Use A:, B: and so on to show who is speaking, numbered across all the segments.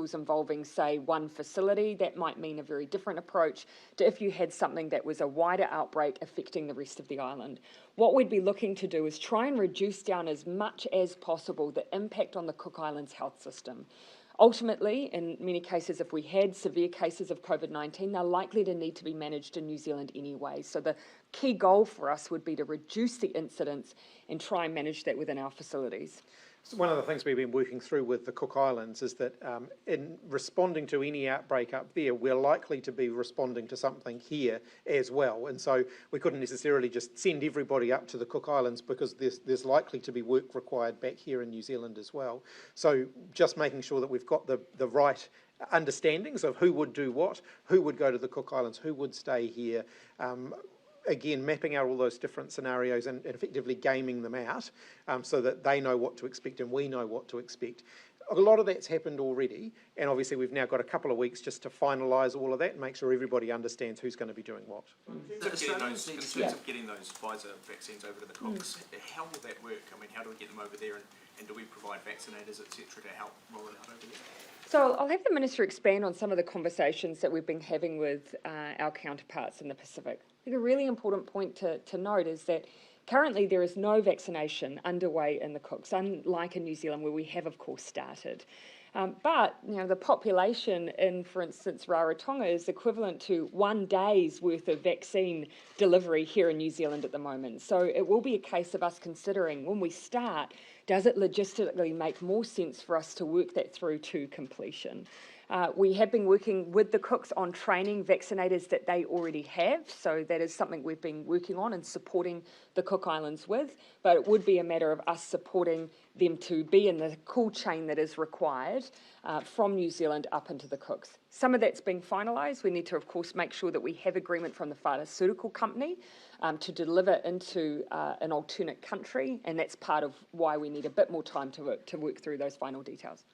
A: individuals involving, say, one facility, that might mean a very different approach to if you had something that was a wider outbreak affecting the rest of the island. What we'd be looking to do is try and reduce down as much as possible the impact on the Cook Islands health system. Ultimately, in many cases, if we had severe cases of COVID-19, they're likely to need to be managed in New Zealand anyway. So the key goal for us would be to reduce the incidence and try and manage that within our facilities.
B: So one of the things we've been working through with the Cook Islands is that in responding to any outbreak up there, we're likely to be responding to something here as well. And so we couldn't necessarily just send everybody up to the Cook Islands because there's likely to be work required back here in New Zealand as well. So just making sure that we've got the right understandings of who would do what, who would go to the Cook Islands, who would stay here. Again, mapping out all those different scenarios and effectively gaming them out so that they know what to expect and we know what to expect. A lot of that's happened already, and obviously we've now got a couple of weeks just to finalise all of that and make sure everybody understands who's going to be doing what.
C: In terms of getting those Pfizer vaccines over to the Cooks, how will that work? I mean, how do we get them over there, and do we provide vaccinators, etc., to help roll it out over there?
A: So I'll have the Minister expand on some of the conversations that we've been having with our counterparts in the Pacific. I think a really important point to note is that currently there is no vaccination underway in the Cooks, unlike in New Zealand where we have, of course, started. But the population in, for instance, Rarotonga is equivalent to 1 day's worth of vaccine delivery here in New Zealand at the moment. So it will be a case of us considering when we start, does it logistically make more sense for us to work that through to completion? We have been working with the Cooks on training vaccinators that they already have, so that is something we've been working on and supporting the Cook Islands with, but it would be a matter of us supporting them to be in the cold chain that is required from New Zealand up into the Cooks. Some of that's being finalised. We need to, of course, make sure that we have agreement from the pharmaceutical company to deliver into an alternate country, and that's part of why we need a bit more time to work through those final details.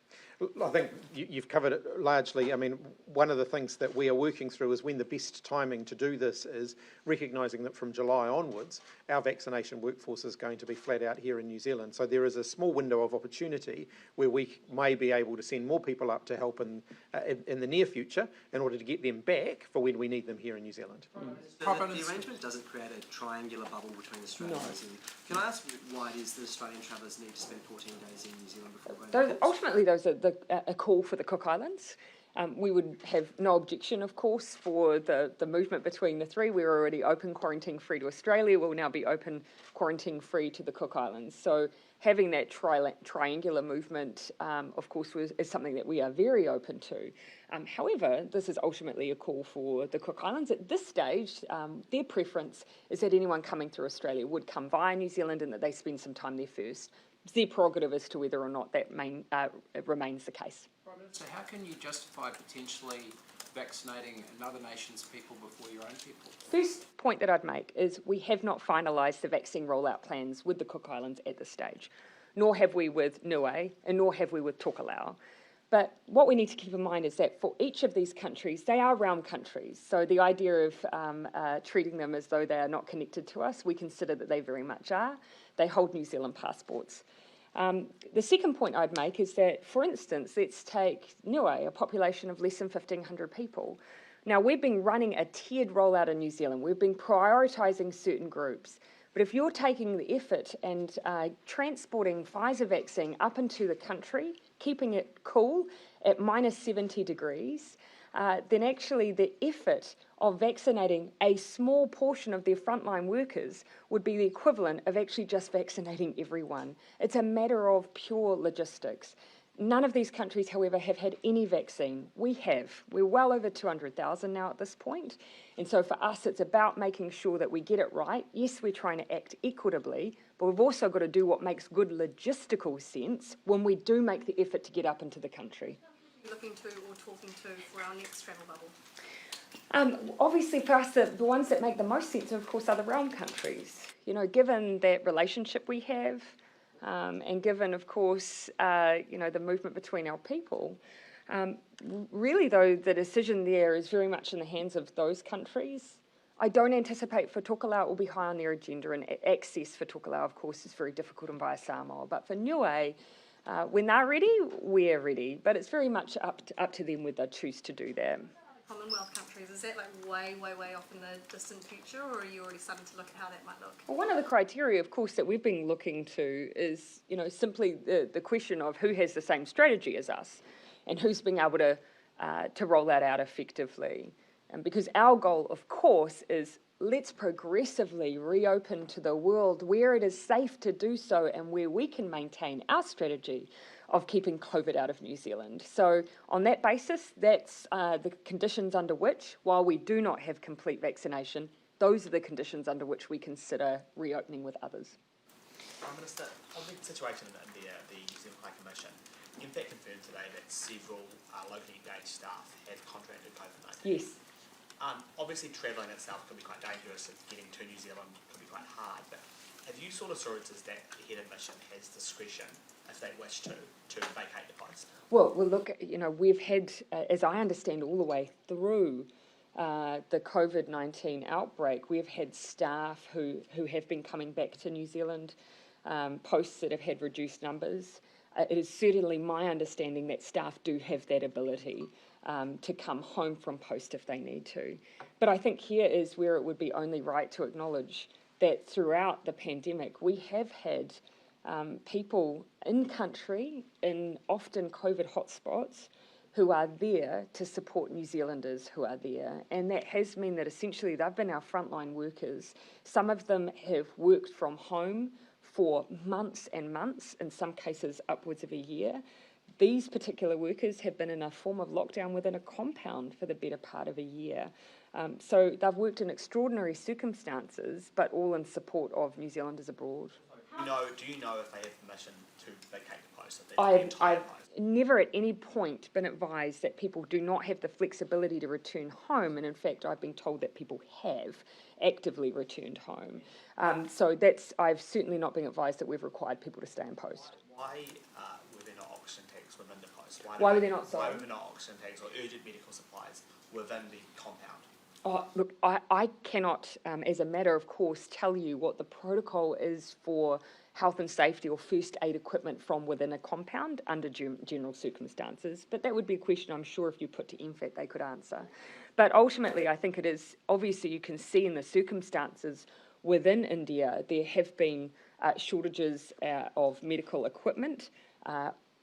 B: I think you've covered it largely. I mean, one of the things that we are working through is when the best timing to do this is recognising that from July onwards, our vaccination workforce is going to be flat out here in New Zealand. So there is a small window of opportunity where we may be able to send more people up to help in the near future in order to get them back for when we need them here in New Zealand.
D: The arrangement doesn't create a triangular bubble between Australians and... Can I ask why it is that Australian travellers need to spend 14 days in New Zealand before going?
A: Ultimately, those are a call for the Cook Islands. We would have no objection, of course, for the movement between the three. We're already open quarantine-free to Australia. We'll now be open quarantine-free to the Cook Islands. So having that triangular movement, of course, is something that we are very open to. However, this is ultimately a call for the Cook Islands. At this stage, their preference is that anyone coming through Australia would come via New Zealand and that they spend some time there first. It's their prerogative as to whether or not that remains the case.
E: So how can you justify potentially vaccinating another nation's people before your own people?
A: First point that I'd make is we have not finalised the vaccine rollout plans with the Cook Islands at this stage, nor have we with Niue, and nor have we with Tokelau. But what we need to keep in mind is that for each of these countries, they are realm countries. So the idea of treating them as though they are not connected to us, we consider that they very much are. They hold New Zealand passports. The second point I'd make is that, for instance, let's take Niue, a population of less than 1,500 people. Now, we've been running a tiered rollout in New Zealand. We've been prioritising certain groups. But if you're taking the effort and transporting Pfizer vaccine up into the country, keeping it cool at minus 70 degrees, then actually the effort of vaccinating a small portion of their frontline workers would be the equivalent of actually just vaccinating everyone. It's a matter of pure logistics. None of these countries, however, have had any vaccine. We have. We're well over 200,000 now at this point. And so for us, it's about making sure that we get it right. Yes, we're trying to act equitably, but we've also got to do what makes good logistical sense when we do make the effort to get up into the country.
F: Looking to or talking to for our next travel bubble?
A: Obviously, for us, the ones that make the most sense, of course, are the realm countries. You know, given that relationship we have, and given, of course, the movement between our people, really, though, the decision there is very much in the hands of those countries. I don't anticipate for Tokelau it will be high on their agenda, and access for Tokelau, of course, is very difficult in via Samoa. But for Niue, When they're ready, we're ready, but it's very much up to them whether they choose to do that.
F: Commonwealth countries, is that like way off in the distant future, or are you already starting to look at how that might look?
A: Well, one of the criteria, of course, that we've been looking to is, simply the question of who has the same strategy as us and who's being able to roll that out effectively. And because our goal, of course, is let's progressively reopen to the world where it is safe to do so and where we can maintain our strategy of keeping COVID out of New Zealand. So on that basis, that's the conditions under which, while we do not have complete vaccination, those are the conditions under which we consider reopening with others.
G: Prime Minister, on the situation in India, the New Zealand High Commission, in fact confirmed today that several locally engaged staff have contracted COVID-19.
A: Yes.
G: Obviously, travelling itself can be quite dangerous. Getting to New Zealand can be quite hard. But have you sought assurances that the head of mission has discretion, if they wish to vacate the post?
A: Well, look, we've had, as I understand, all the way through the COVID-19 outbreak, we've had staff who have been coming back to New Zealand, posts that have had reduced numbers. It is certainly my understanding that staff do have that ability to come home from post if they need to. But I think here is where it would be only right to acknowledge that throughout the pandemic, we have had people in country, in often COVID hotspots, who are there to support New Zealanders who are there. And that has meant that essentially they've been our frontline workers. Some of them have worked from home for months and months, in some cases upwards of a year. These particular workers have been in a form of lockdown within a compound for the better part of a year. So they've worked in extraordinary circumstances, but all in support of New Zealanders abroad.
G: Do you know if they have permission to vacate the post?
A: I've never at any point been advised that people do not have the flexibility to return home, and in fact I've been told that people have actively returned home. So I've certainly not been advised that we've required people to stay in post.
G: Why were there not oxygen tanks within the post?
A: Why were there not,
G: Why were there not oxygen tanks or urgent medical supplies within the compound?
A: Oh, look, I cannot, as a matter of course, tell you what the protocol is for health and safety or first aid equipment from within a compound under general circumstances, but that would be a question I'm sure if you put to MFAT they could answer. But ultimately I think it is, obviously you can see in the circumstances within India there have been shortages of medical equipment.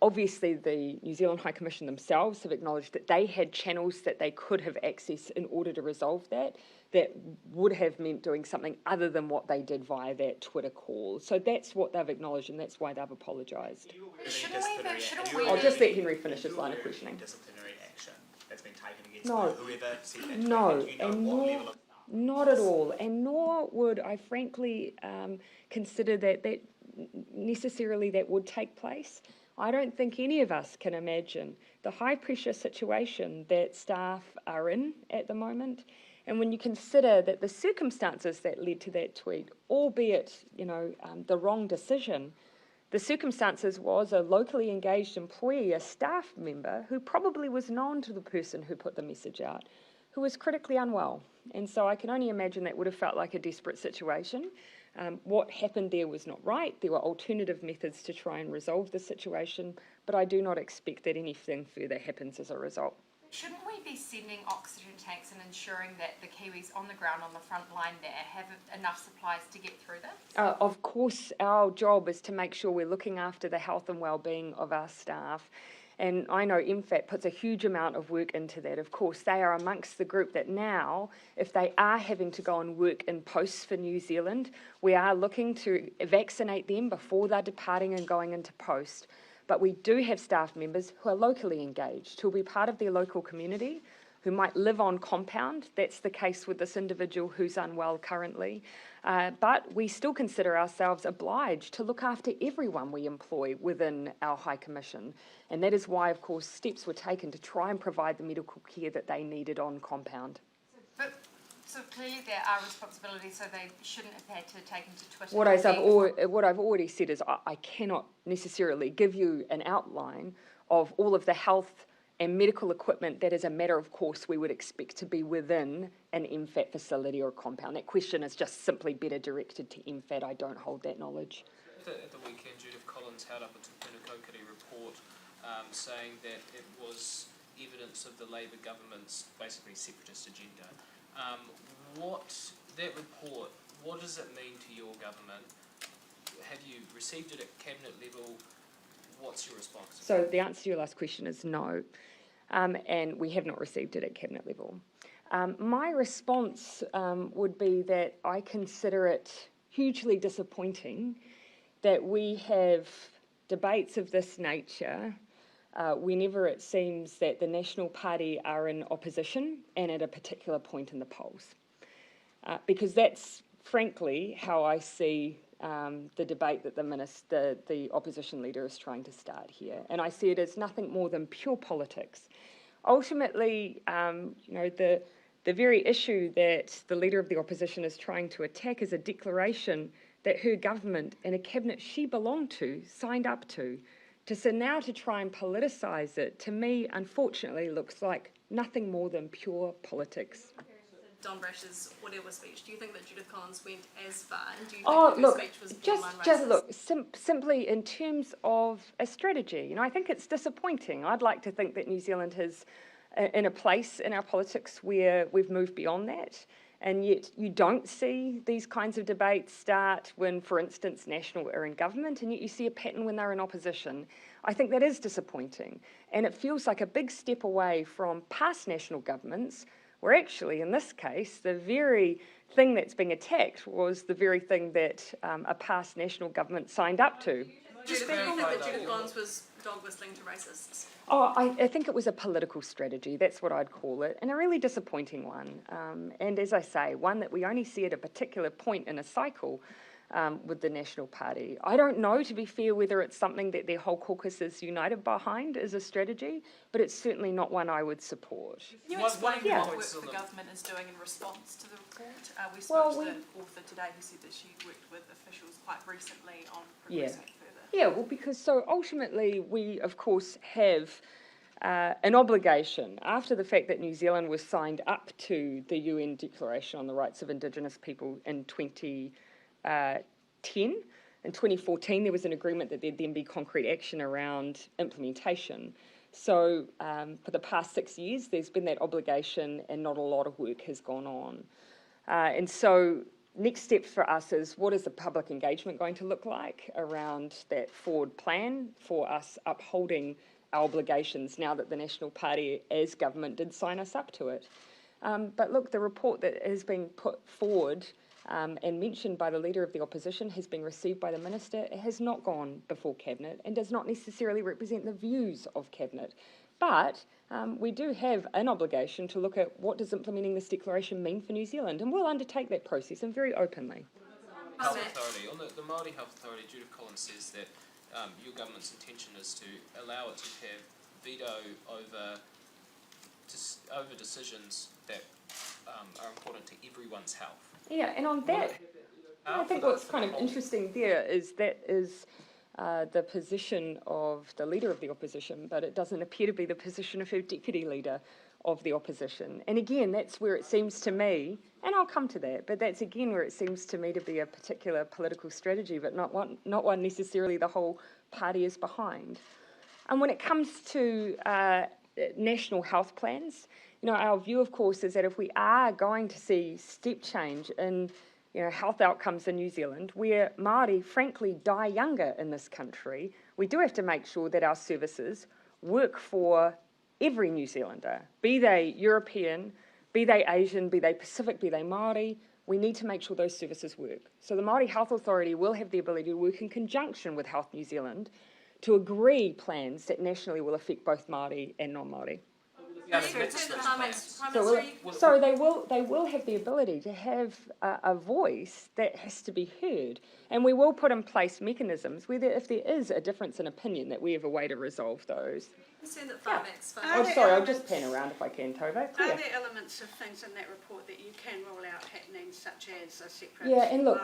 A: Obviously, the New Zealand High Commission themselves have acknowledged that they had channels that they could have accessed in order to resolve that would have meant doing something other than what they did via that Twitter call. So that's what they've acknowledged and that's why they've apologised. I'll just let Henry finish his line of questioning.
G: Disciplinary action that's been taken against whoever said that?
A: No,
G: and
A: not at all. And nor would I frankly consider that necessarily that would take place. I don't think any of us can imagine the high pressure situation that staff are in at the moment. And when you consider that the circumstances that led to that tweet, albeit, the wrong decision, the circumstances was a locally engaged employee, a staff member, who probably was known to the person who put the message out, who was critically unwell. And so I can only imagine that would have felt like a desperate situation. What happened there was not right. There were alternative methods to try and resolve the situation, but I do not expect that anything further happens as a result.
H: Shouldn't we be sending oxygen tanks and ensuring that the Kiwis on the ground on the front line there have enough supplies to get through this?
A: Of course, our job is to make sure we're looking after the health and well-being of our staff. And I know MFAT puts a huge amount of work into that. Of course, they are amongst the group that now, if they are having to go and work in posts for New Zealand, we are looking to vaccinate them before they're departing and going into post. But we do have staff members who are locally engaged, who will be part of their local community, who might live on compound. That's the case with this individual who's unwell currently. But we still consider ourselves obliged to look after everyone we employ within our High Commission. And that is why, of course, steps were taken to try and provide the medical care that they needed on compound.
H: So clearly there are responsibilities, so they shouldn't have had to take into Twitter.
A: What I've already said is I cannot necessarily give you an outline of all of the health and medical equipment that, as a matter of course, we would expect to be within an MFAT facility or compound. That question is just simply better directed to MFAT. I don't hold that knowledge.
E: at the weekend, Judith Collins held up a Te Puna report saying that it was evidence of the Labour government's basically separatist agenda. That report, what does it mean to your government? Have you received it at cabinet level? What's your response?
A: So the answer to your last question is no, and we have not received it at cabinet level. My response would be that I consider it hugely disappointing that we have debates of this nature whenever it seems that the National Party are in opposition and at a particular point in the polls. Because that's frankly how I see the debate that the opposition leader is trying to start here. And I see it as nothing more than pure politics. Ultimately, the very issue that the leader of the opposition is trying to attack is a declaration that her government and a cabinet she belonged to signed up to. So now to try and politicise it, to me, unfortunately, looks like nothing more than pure politics.
F: Don Brash's whatever speech, do you think that Judith Collins went as far? And do you think that her speech was borderline racist?
A: Simply in terms of a strategy. I think it's disappointing. I'd like to think that New Zealand is in a place in our politics where we've moved beyond that, and yet you don't see these kinds of debates start when, for instance, National are in government, and yet you see a pattern when they're in opposition. I think that is disappointing, and it feels like a big step away from past national governments, where actually, in this case, the very thing that's being attacked was the very thing that a past national government signed up to.
F: Do you think that Judith Collins was dog whistling to racists?
A: Oh, I think it was a political strategy, that's what I'd call it, and a really disappointing one. And as I say, one that we only see at a particular point in a cycle with the National Party. I don't know, to be fair, whether it's something that their whole caucus is united behind as a strategy, but it's certainly not one I would support.
H: Can you explain what work the government is doing in response to the report? We spoke to the author today who said that she worked with officials quite recently on progressing it further.
A: Yeah, well, because so ultimately we, of course, have an obligation, after the fact that New Zealand was signed up to the UN Declaration on the Rights of Indigenous People in 2010. In 2014, there was an agreement that there'd then be concrete action around implementation. So for the past 6 years, there's been that obligation and not a lot of work has gone on. And so next step for us is, what is the public engagement going to look like around that forward plan for us upholding our obligations now that the National Party as government did sign us up to it. But look, the report that has been put forward and mentioned by the Leader of the Opposition has been received by the Minister. It has not gone before Cabinet and does not necessarily represent the views of Cabinet. But we do have an obligation to look at what does implementing this declaration mean for New Zealand, and we'll undertake that process, and very openly.
E: Health Authority. On the Māori Health Authority, Judith Collins says that your government's intention is to allow it to have veto over decisions that are important to everyone's health.
A: Yeah, and on that, I think what's kind of interesting there is that is the position of the Leader of the Opposition, but it doesn't appear to be the position of her Deputy Leader of the Opposition. And again, that's where it seems to me, and I'll come to that, but that's again where it seems to me to be a particular political strategy, but not one necessarily the whole party is behind. And when it comes to national health plans, our view, of course, is that if we are going to see step change in health outcomes in New Zealand, where Māori, frankly, die younger in this country, we do have to make sure that our services work for every New Zealander, be they European, be they Asian, be they Pacific, be they Māori. We need to make sure those services work. So the Māori Health Authority will have the ability to work in conjunction with Health New Zealand to agree plans that nationally will affect both Māori and non-Māori. So they will have the ability to have a voice that has to be heard, and we will put in place mechanisms where if there is a difference in opinion, that we have a way to resolve those. I'll just pan around if I can, Tove.
I: Are there elements of things in that report that you can rule out happening, such as a separate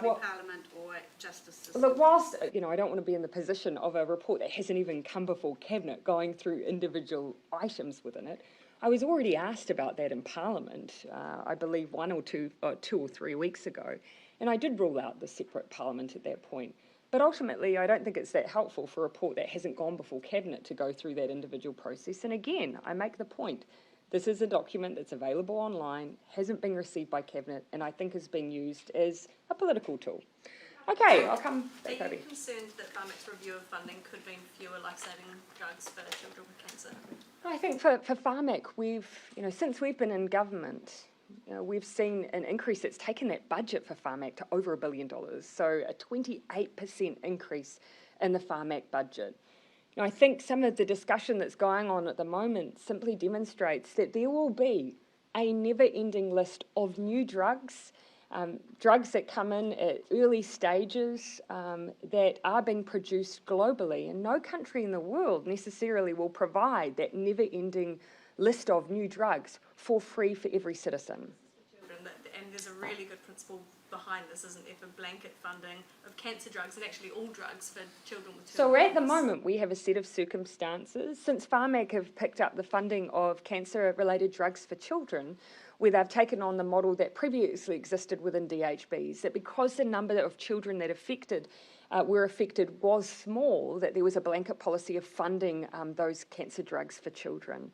I: Parliament or justice system?
A: Look, whilst I don't want to be in the position of a report that hasn't even come before Cabinet, going through individual items within it, I was already asked about that in Parliament, I believe 2 or 3 weeks ago, and I did rule out the separate Parliament at that point. But ultimately, I don't think it's that helpful for a report that hasn't gone before Cabinet to go through that individual process. And again, I make the point, this is a document that's available online, hasn't been received by Cabinet, and I think is being used as a political tool. Okay, I'll come back over.
F: Are you concerned that Pharmac's review of funding could mean fewer life-saving drugs for children with cancer?
A: I think for Pharmac, since we've been in government, we've seen an increase that's taken that budget for Pharmac to over $1 billion. So a 28% increase in the Pharmac budget. I think some of the discussion that's going on at the moment simply demonstrates that there will be a never-ending list of new drugs, drugs that come in at early stages that are being produced globally. And no country in the world necessarily will provide that never-ending list of new drugs for free for every citizen.
F: And there's a really good principle behind this, isn't there, for blanket funding of cancer drugs and actually all drugs for children with terminal illness.
A: So at the moment we have a set of circumstances, since Pharmac have picked up the funding of cancer-related drugs for children, where they've taken on the model that previously existed within DHBs, that because the number of children that were affected was small, that there was a blanket policy of funding those cancer drugs for children.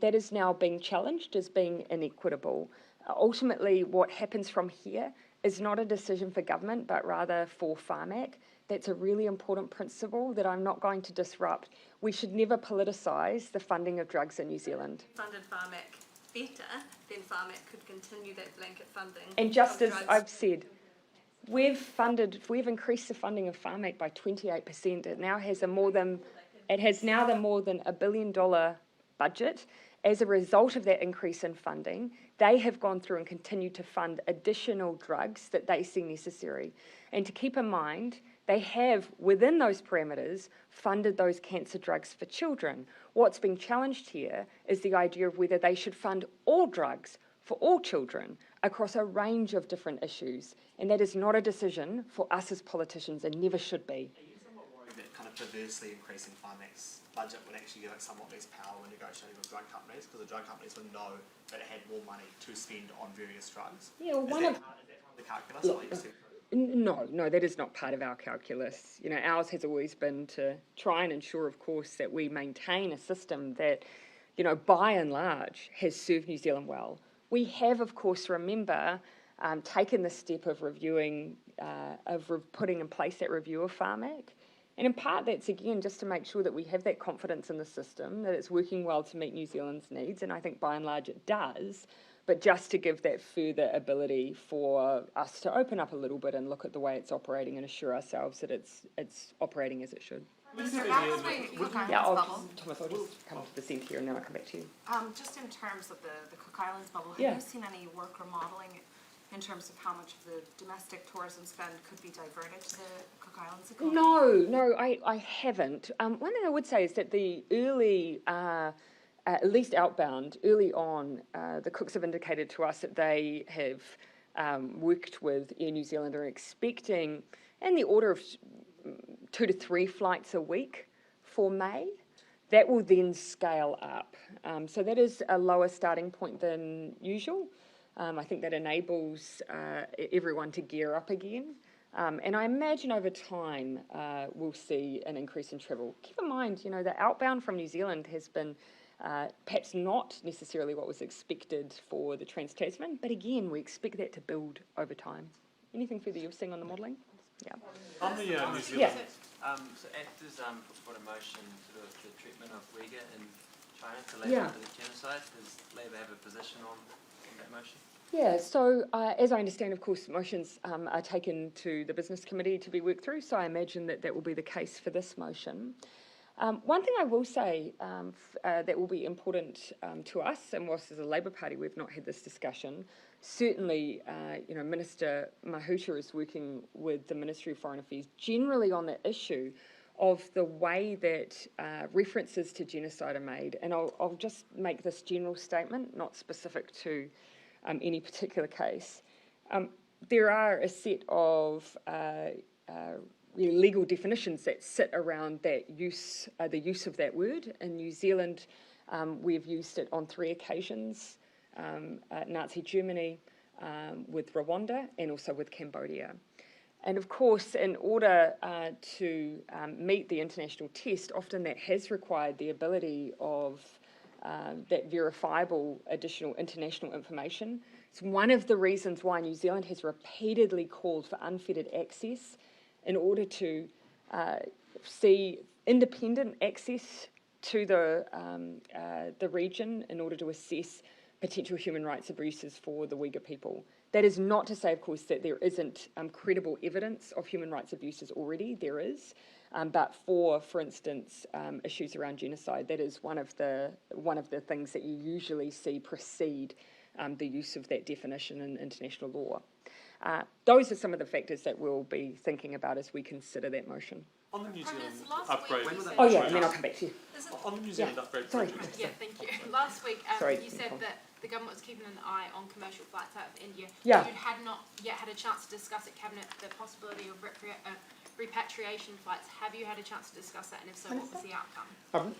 A: That is now being challenged as being inequitable. Ultimately, what happens from here is not a decision for government, but rather for Pharmac. That's a really important principle that I'm not going to disrupt. We should never politicise the funding of drugs in New Zealand.
F: Funded Pharmac better, then Pharmac could continue that blanket funding.
A: And just as I've said, we've increased the funding of Pharmac by 28%. It now has more than $1 billion budget. As a result of that increase in funding, they have gone through and continued to fund additional drugs that they see necessary. And to keep in mind, they have, within those parameters, funded those cancer drugs for children. What's being challenged here is the idea of whether they should fund all drugs for all children across a range of different issues. And that is not a decision for us as politicians and never should be.
G: Are you somewhat worried that kind of perversely increasing Pharmac's budget would actually give it somewhat less power when negotiating with drug companies, because the drug companies would know that it had more money to spend on various drugs?
A: Yeah, well,
G: is that part of the calculus?
A: No, that is not part of our calculus. Ours has always been to try and ensure, of course, that we maintain a system that, by and large, has served New Zealand well. We have, of course, taken the step of putting in place that review of Pharmac. And in part, that's, again, just to make sure that we have that confidence in the system, that it's working well to meet New Zealand's needs, and I think by and large it does, but just to give that further ability for us to open up a little bit and look at the way it's operating and assure ourselves that it's operating as it should.
J: Thomas, I'll just come to the centre here and then I'll come back to you. Just in terms of the Cook Islands bubble, have you seen any work or modelling in terms of how much of the domestic tourism spend could be diverted to the Cook Islands economy?
A: No, I haven't. One thing I would say is that the early, at least outbound, early on, the Cooks have indicated to us that they have worked with Air New Zealand and are expecting in the order of 2 to 3 flights a week for May. That will then scale up. So that is a lower starting point than usual. I think that enables everyone to gear up again. And I imagine over time we'll see an increase in travel. Keep in mind, the outbound from New Zealand has been perhaps not necessarily what was expected for the Trans-Tasman, but again, we expect that to build over time. Anything further you're seeing on the modelling? Yeah.
K: On the New Zealand, so actors put a motion sort of the treatment of Uyghur in China to label it as genocide. Does Labour have a position on that motion?
A: Yeah, so as I understand, of course, motions are taken to the Business Committee to be worked through, so I imagine that will be the case for this motion. One thing I will say that will be important to us, and whilst as a Labour Party we've not had this discussion, certainly Minister Mahuta is working with the Ministry of Foreign Affairs generally on the issue of the way that references to genocide are made. And I'll just make this general statement, not specific to any particular case. There are a set of legal definitions that sit around that use, the use of that word. In New Zealand, we've used it on 3 occasions, Nazi Germany, with Rwanda, and also with Cambodia. And of course, in order to meet the international test, often that has required the ability of that verifiable additional international information. It's one of the reasons why New Zealand has repeatedly called for unfettered access in order to see independent access to the region in order to assess potential human rights abuses for the Uyghur people. That is not to say, of course, that there isn't credible evidence of human rights abuses already. There is, but for instance, issues around genocide, that is one of the things that you usually see precede the use of that definition in international law. Those are some of the factors that we'll be thinking about as we consider that motion.
L: On the New Zealand upgrade...
A: Oh yeah, and then I'll come back to you.
L: On the New Zealand upgrade
H: Sorry.
L: project...
H: Yeah, thank you. Last week you said that the government was keeping an eye on commercial flights out of India.
A: Yeah.
H: You had not yet had a chance to discuss at Cabinet the possibility of repatriation flights. Have you had a chance to discuss that, and if so, what was the outcome?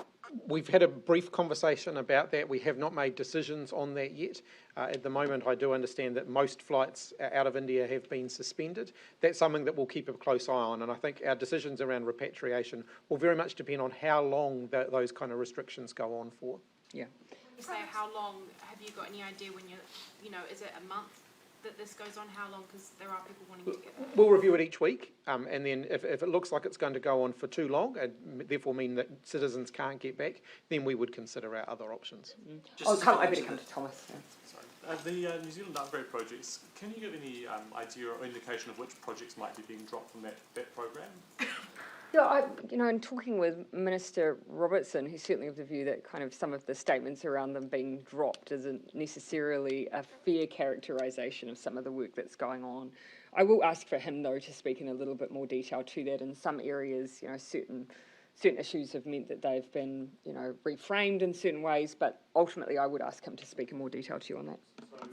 B: We've had a brief conversation about that. We have not made decisions on that yet. At the moment, I do understand that most flights out of India have been suspended. That's something that we'll keep a close eye on, and I think our decisions around repatriation will very much depend on how long those kind of restrictions go on for. Yeah.
H: You say how long, have you got any idea when is it a month that this goes on? How long? Because there are people wanting to get back.
B: We'll review it each week, and then if it looks like it's going to go on for too long, and therefore mean that citizens can't get back, then we would consider our other options.
A: I better come to Thomas. Yeah.
L: Sorry. The New Zealand upgrade projects, can you give any idea or indication of which projects might be being dropped from that programme?
A: Yeah, in talking with Minister Robertson, he's certainly of the view that kind of some of the statements around them being dropped isn't necessarily a fair characterisation of some of the work that's going on. I will ask for him, though, to speak in a little bit more detail to that. In some areas, certain issues have meant that they've been, reframed in certain ways, but ultimately I would ask him to speak in more detail to you on that.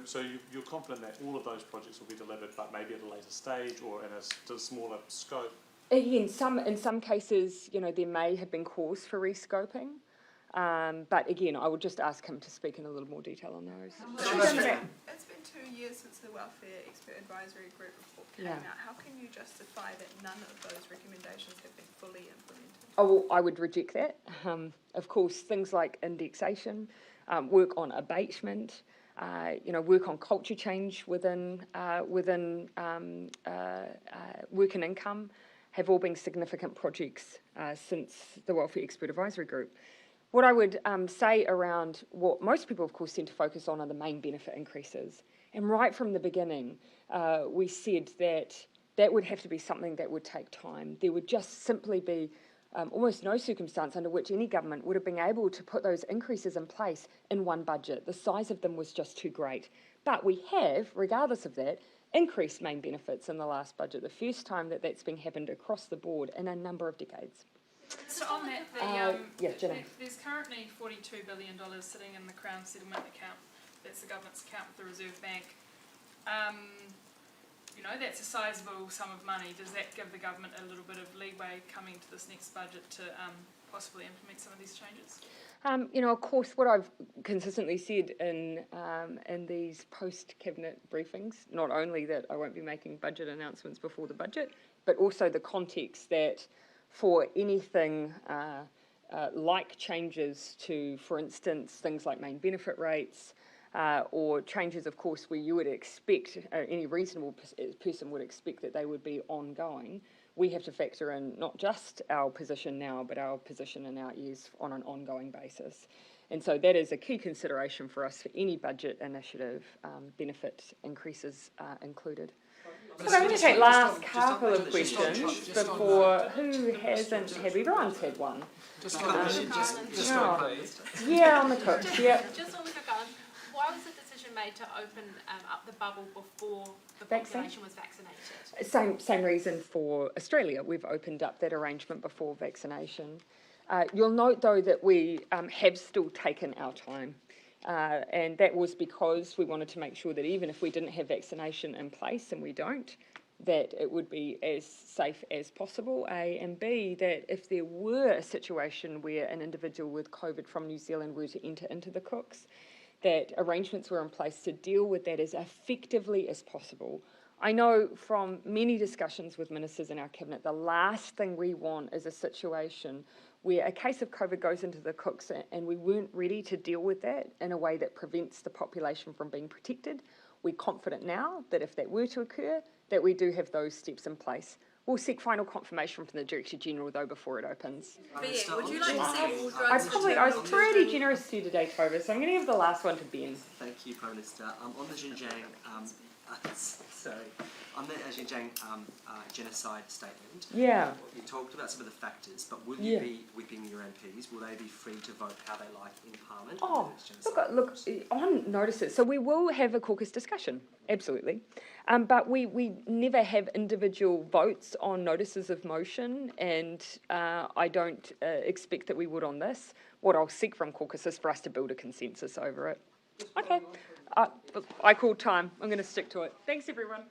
L: So you're confident that all of those projects will be delivered, but maybe at a later stage or in a smaller scope?
A: In some cases, there may have been cause for rescoping, but again, I would just ask him to speak in a little more detail on those.
H: It's been 2 years since the Welfare Expert Advisory Group report came out. How can you justify that none of those recommendations have been fully implemented?
A: Oh, well, I would reject that. Of course, things like indexation, work on abatement, work on culture change within work and income, have all been significant projects since the Welfare Expert Advisory Group. What I would say around what most people, of course, tend to focus on are the main benefit increases. And right from the beginning, we said that would have to be something that would take time. There would just simply be almost no circumstance under which any government would have been able to put those increases in place in one budget. The size of them was just too great. But we have, regardless of that, increased main benefits in the last budget, the first time that's been happened across the board in a number of decades.
H: So on that, there's currently $42 billion sitting in the Crown Settlement account. That's the government's account with the Reserve Bank. That's a sizable sum of money. Does that give the government a little bit of leeway coming to this next budget to possibly implement some of these changes?
A: Of course, what I've consistently said in these post-cabinet briefings, not only that I won't be making budget announcements before the budget, but also the context that for anything like changes to, for instance, things like main benefit rates, or changes, of course, where you would expect, any reasonable person would expect that they would be ongoing, we have to factor in not just our position now, but our position in out years on an ongoing basis. And so that is a key consideration for us for any budget initiative, benefit increases included. So I'm going to take last couple of questions before, who hasn't had, everyone's had one.
E: Just on the
A: Yeah, on the cooks, yeah.
H: Just on the cook island, why was the decision made to open up the bubble before the population was vaccinated?
A: Same reason for Australia. We've opened up that arrangement before vaccination. You'll note, though, that we have still taken our time. And that was because we wanted to make sure that even if we didn't have vaccination in place, and we don't, that it would be as safe as possible, A, and B, that if there were a situation where an individual with COVID from New Zealand were to enter into the cooks, that arrangements were in place to deal with that as effectively as possible I know from many discussions with ministers in our cabinet, the last thing we want is a situation where a case of COVID goes into the cooks and we weren't ready to deal with that in a way that prevents the population from being protected. We're confident now that if that were to occur, that we do have those steps in place. We'll seek final confirmation from the Director General though before it opens.
F: Would you like to see all drugs?
A: I was pretty generous to you today, Tova, so I'm going to give the last one to Ben.
D: Thank you, Prime Minister. On the Xinjiang, on the Xinjiang genocide statement,
A: Yeah.
D: you talked about some of the factors, but will you be whipping your MPs? Will they be free to vote how they like in Parliament?
A: Oh, look, on notices. So we will have a caucus discussion, absolutely. But we never have individual votes on notices of motion, and I don't expect that we would on this. What I'll seek from caucus is for us to build a consensus over it. Okay. I called time. I'm going to stick to it. Thanks, everyone.